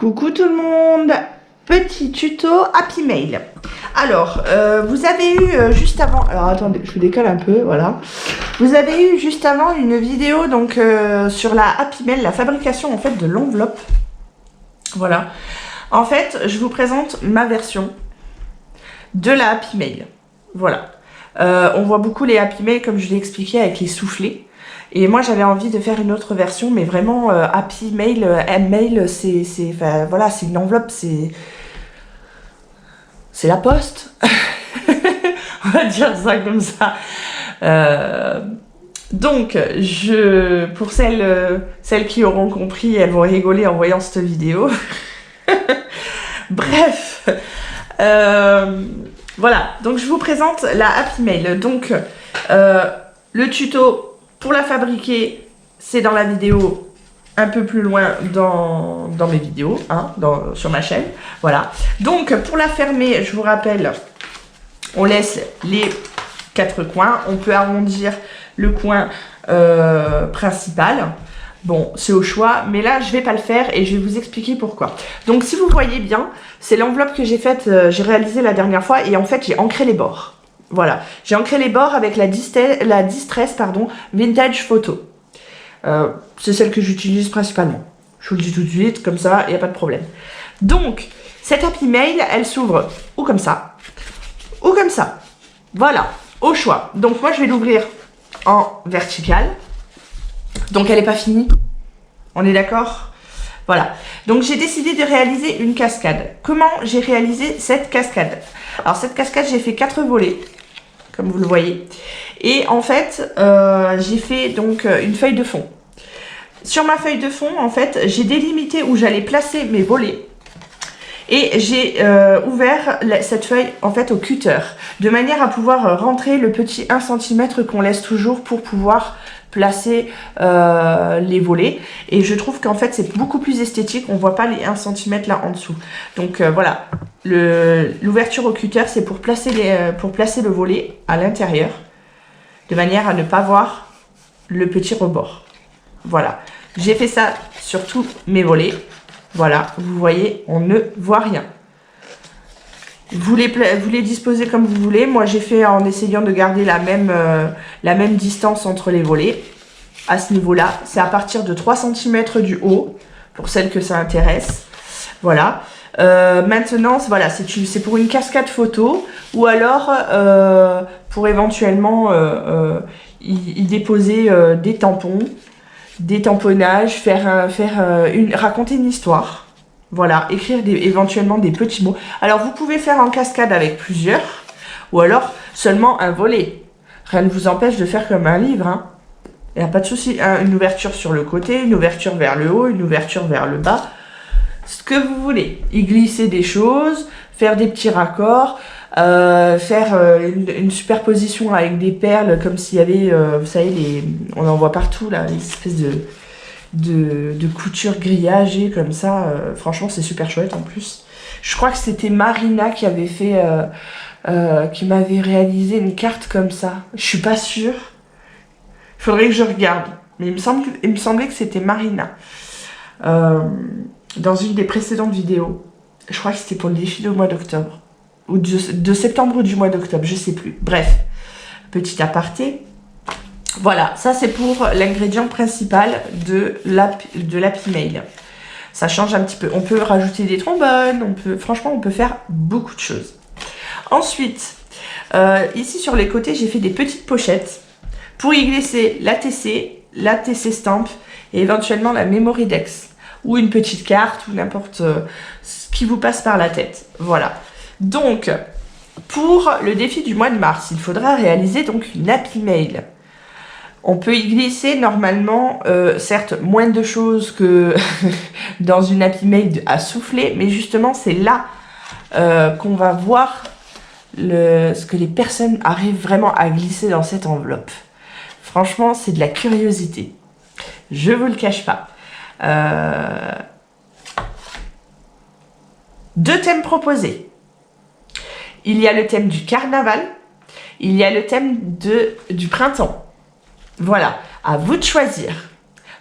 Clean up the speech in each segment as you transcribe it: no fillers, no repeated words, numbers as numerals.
Coucou tout le monde, petit tuto Happy Mail. Alors, vous avez eu juste avant, alors attendez, je vous décale un peu, voilà. Vous avez eu juste avant une vidéo donc sur la Happy Mail, la fabrication en fait de l'enveloppe. Voilà. En fait, je vous présente ma version de la Happy Mail. Voilà. On voit beaucoup les Happy Mail comme je l'ai expliqué avec les soufflets. Et moi j'avais envie de faire une autre version, mais vraiment Happy Mail, M-Mail, enfin, voilà, c'est une enveloppe, c'est la poste. On va dire ça comme ça. Donc, pour celles qui auront compris, elles vont rigoler en voyant cette vidéo. Bref, voilà, donc je vous présente la Happy Mail. Donc, le tuto pour la fabriquer, c'est dans la vidéo un peu plus loin dans mes vidéos, hein, sur ma chaîne. Voilà. Donc, pour la fermer, je vous rappelle, on laisse les 4 coins. On peut arrondir le coin principal. Bon, c'est au choix, mais là, je vais pas le faire et je vais vous expliquer pourquoi. Donc, si vous voyez bien, c'est l'enveloppe que j'ai faite, j'ai réalisée la dernière fois et en fait, j'ai ancré les bords. Voilà, j'ai ancré les bords avec la Distress Vintage Photo. C'est celle que j'utilise principalement. Je vous le dis tout de suite, comme ça, il n'y a pas de problème. Donc, cette Happy Mail, elle s'ouvre ou comme ça, ou comme ça. Voilà, au choix. Donc, moi, je vais l'ouvrir en vertical. Donc, elle n'est pas finie. On est d'accord? Voilà. Donc, j'ai décidé de réaliser une cascade. Comment j'ai réalisé cette cascade? Alors, cette cascade, j'ai fait 4 volets, comme vous le voyez. Et en fait, j'ai fait donc une feuille de fond. Sur ma feuille de fond, en fait, j'ai délimité où j'allais placer mes volets. Et j'ai ouvert cette feuille en fait au cutter, de manière à pouvoir rentrer le petit 1 cm qu'on laisse toujours pour pouvoir placer les volets. Et je trouve qu'en fait c'est beaucoup plus esthétique, on voit pas les 1 cm là en dessous. Donc voilà, l'ouverture au cutter c'est pour placer le volet à l'intérieur, de manière à ne pas voir le petit rebord. Voilà, j'ai fait ça sur tous mes volets. Voilà, vous voyez, on ne voit rien. Vous les disposez comme vous voulez. Moi, j'ai fait en essayant de garder la même distance entre les volets. À ce niveau-là, c'est à partir de 3 cm du haut, pour celles que ça intéresse. Voilà. Maintenant, voilà, c'est pour une cascade photo, ou alors pour éventuellement y déposer des tampons, des tamponnages, raconter une histoire. Voilà, écrire éventuellement des petits mots. Alors, vous pouvez faire en cascade avec plusieurs, ou alors seulement un volet. Rien ne vous empêche de faire comme un livre, hein. Il n'y a pas de souci. Une ouverture sur le côté, une ouverture vers le haut, une ouverture vers le bas. Ce que vous voulez. Y glisser des choses, faire des petits raccords, faire une superposition avec des perles, comme s'il y avait, vous savez, on en voit partout, là, les espèces de couture grillagée comme ça. Franchement, c'est super chouette en plus. Je crois que c'était Marina qui avait fait, qui m'avait réalisé une carte comme ça. Je suis pas sûre. Il faudrait que je regarde. Mais il me semblait que c'était Marina. Dans une des précédentes vidéos. Je crois que c'était pour le défilé au mois d'octobre. Ou de septembre ou du mois d'octobre, je sais plus. Bref, petit aparté. Voilà, ça c'est pour l'ingrédient principal de l'Happy Mail. Ça change un petit peu. On peut rajouter des trombones, franchement, on peut faire beaucoup de choses. Ensuite, ici sur les côtés, j'ai fait des petites pochettes pour y glisser la TC Stamp et éventuellement la Memory Dex. Ou une petite carte, ou n'importe ce qui vous passe par la tête. Voilà. Donc, pour le défi du mois de mars, il faudra réaliser donc une Happy Mail. On peut y glisser normalement, certes, moins de choses que dans une Happy Mail à souffler, mais justement, c'est là qu'on va voir ce que les personnes arrivent vraiment à glisser dans cette enveloppe. Franchement, c'est de la curiosité. Je vous le cache pas. 2 thèmes proposés. Il y a le thème du carnaval, il y a le thème du printemps. Voilà, à vous de choisir.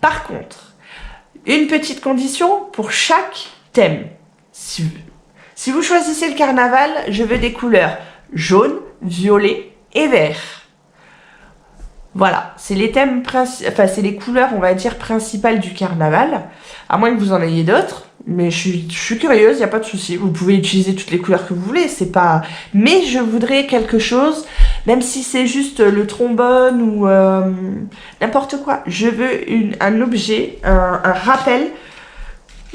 Par contre, une petite condition pour chaque thème. Si vous choisissez le carnaval, je veux des couleurs jaune, violet et vert. Voilà, c'est les thèmes enfin c'est les couleurs, on va dire, principales du carnaval. À moins que vous en ayez d'autres, mais je suis curieuse, il n'y a pas de souci. Vous pouvez utiliser toutes les couleurs que vous voulez, c'est pas... Mais je voudrais quelque chose, même si c'est juste le trombone ou n'importe quoi. Je veux un objet, un rappel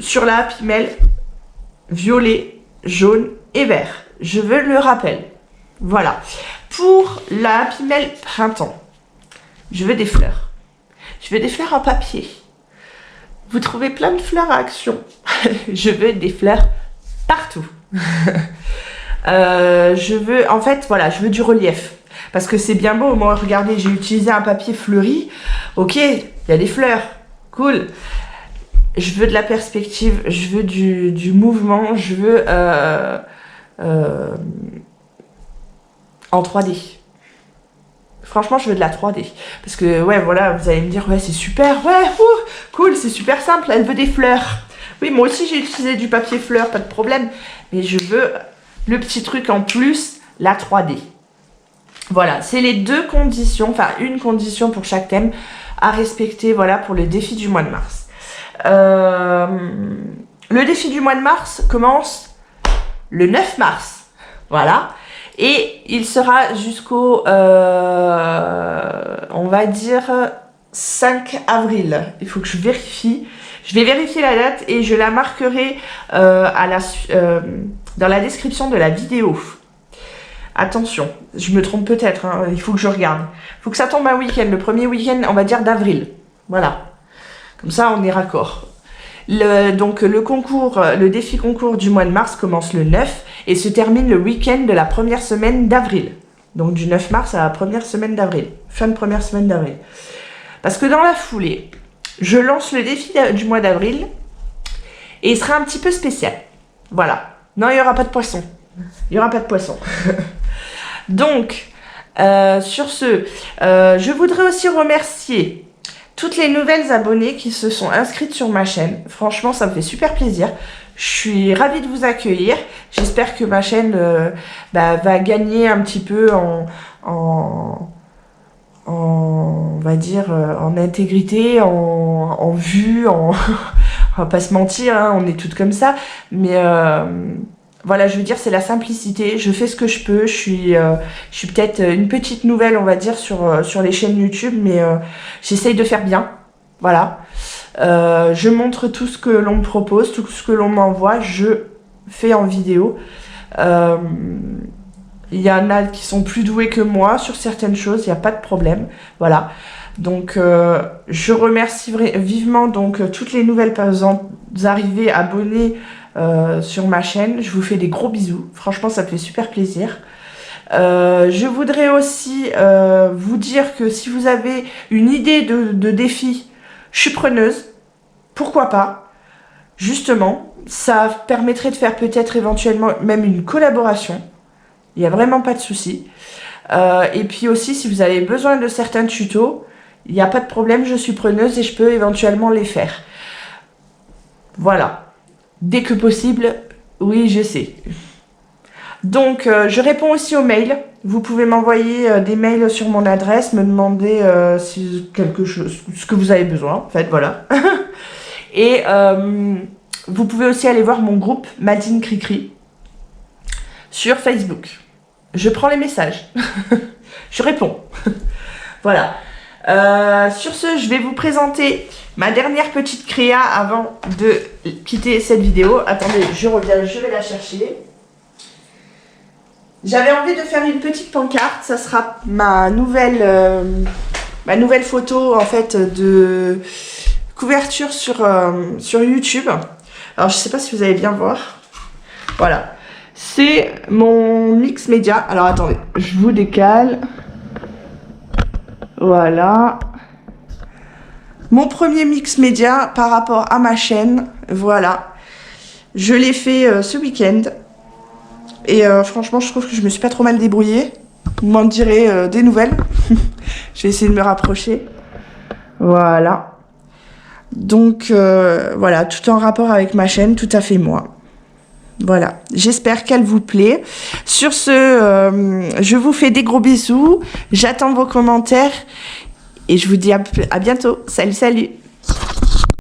sur la Happy Mail violet, jaune et vert. Je veux le rappel. Voilà. Pour la Happy Mail printemps, je veux des fleurs. Je veux des fleurs en papier. Vous trouvez plein de fleurs à Action. Je veux des fleurs partout. Je veux, en fait, voilà, je veux du relief. Parce que c'est bien beau. Moi, regardez, j'ai utilisé un papier fleuri. Ok, il y a des fleurs. Cool. Je veux de la perspective. Je veux du mouvement. Je veux en 3D. Franchement, je veux de la 3D. Parce que, ouais, voilà, vous allez me dire, ouais, c'est super, ouais, cool, c'est super simple, elle veut des fleurs. Oui, moi aussi, j'ai utilisé du papier fleur, pas de problème. Mais je veux le petit truc en plus, la 3D. Voilà, c'est les deux conditions, enfin, une condition pour chaque thème à respecter, voilà, pour le défi du mois de mars. Le défi du mois de mars commence le 9 mars. Voilà. Et il sera jusqu'au, on va dire, 5 avril. Il faut que je vérifie. Je vais vérifier la date et je la marquerai dans la description de la vidéo. Attention, je me trompe peut-être, hein, il faut que je regarde. Il faut que ça tombe un week-end, le premier week-end, on va dire d'avril. Voilà. Comme ça, on est raccord. Donc le concours, le défi concours du mois de mars commence le 9 et se termine le week-end de la première semaine d'avril. Donc du 9 mars à la première semaine d'avril. Fin de première semaine d'avril. Parce que dans la foulée, je lance le défi du mois d'avril et il sera un petit peu spécial. Voilà. Non, il n'y aura pas de poisson. Il n'y aura pas de poisson. Donc, sur ce, je voudrais aussi remercier toutes les nouvelles abonnées qui se sont inscrites sur ma chaîne. Franchement, ça me fait super plaisir. Je suis ravie de vous accueillir. J'espère que ma chaîne va gagner un petit peu on va dire, en intégrité, en vue, on va pas se mentir, hein, on est toutes comme ça. Mais voilà, je veux dire, c'est la simplicité. Je fais ce que je peux. Je suis peut-être une petite nouvelle, on va dire, sur les chaînes YouTube, mais j'essaye de faire bien. Voilà. Je montre tout ce que l'on me propose, tout ce que l'on m'envoie, je fais en vidéo. Il y en a qui sont plus doués que moi sur certaines choses, il n'y a pas de problème. Voilà. Donc, je remercie vivement donc toutes les nouvelles arrivées, abonnées sur ma chaîne. Je vous fais des gros bisous. Franchement, ça me fait super plaisir. Je voudrais aussi vous dire que si vous avez une idée de défi, je suis preneuse. Pourquoi pas? Justement, ça permettrait de faire peut-être éventuellement même une collaboration. Il n'y a vraiment pas de souci. Et puis aussi, si vous avez besoin de certains tutos, il n'y a pas de problème, je suis preneuse et je peux éventuellement les faire. Voilà. Dès que possible, oui, je sais. Donc, je réponds aussi aux mails. Vous pouvez m'envoyer des mails sur mon adresse, me demander si quelque chose, ce que vous avez besoin, en fait, voilà. Et vous pouvez aussi aller voir mon groupe Madine Cricri sur Facebook. Je prends les messages. Je réponds. Voilà. Sur ce, je vais vous présenter ma dernière petite créa avant de quitter cette vidéo. Attendez, je reviens, je vais la chercher. J'avais envie de faire une petite pancarte. Ça sera ma nouvelle photo en fait de couverture sur YouTube. Alors, je sais pas si vous allez bien voir. Voilà. C'est mon mix média. Alors, attendez, je vous décale. Voilà. Mon premier mix média par rapport à ma chaîne. Voilà. Je l'ai fait ce week-end. Et franchement, je trouve que je me suis pas trop mal débrouillée. Vous m'en direz des nouvelles. Je vais essayer de me rapprocher. Voilà. Donc voilà, tout en rapport avec ma chaîne, tout à fait moi. Voilà, j'espère qu'elle vous plaît. Sur ce, je vous fais des gros bisous. J'attends vos commentaires et je vous dis à bientôt. Salut, salut!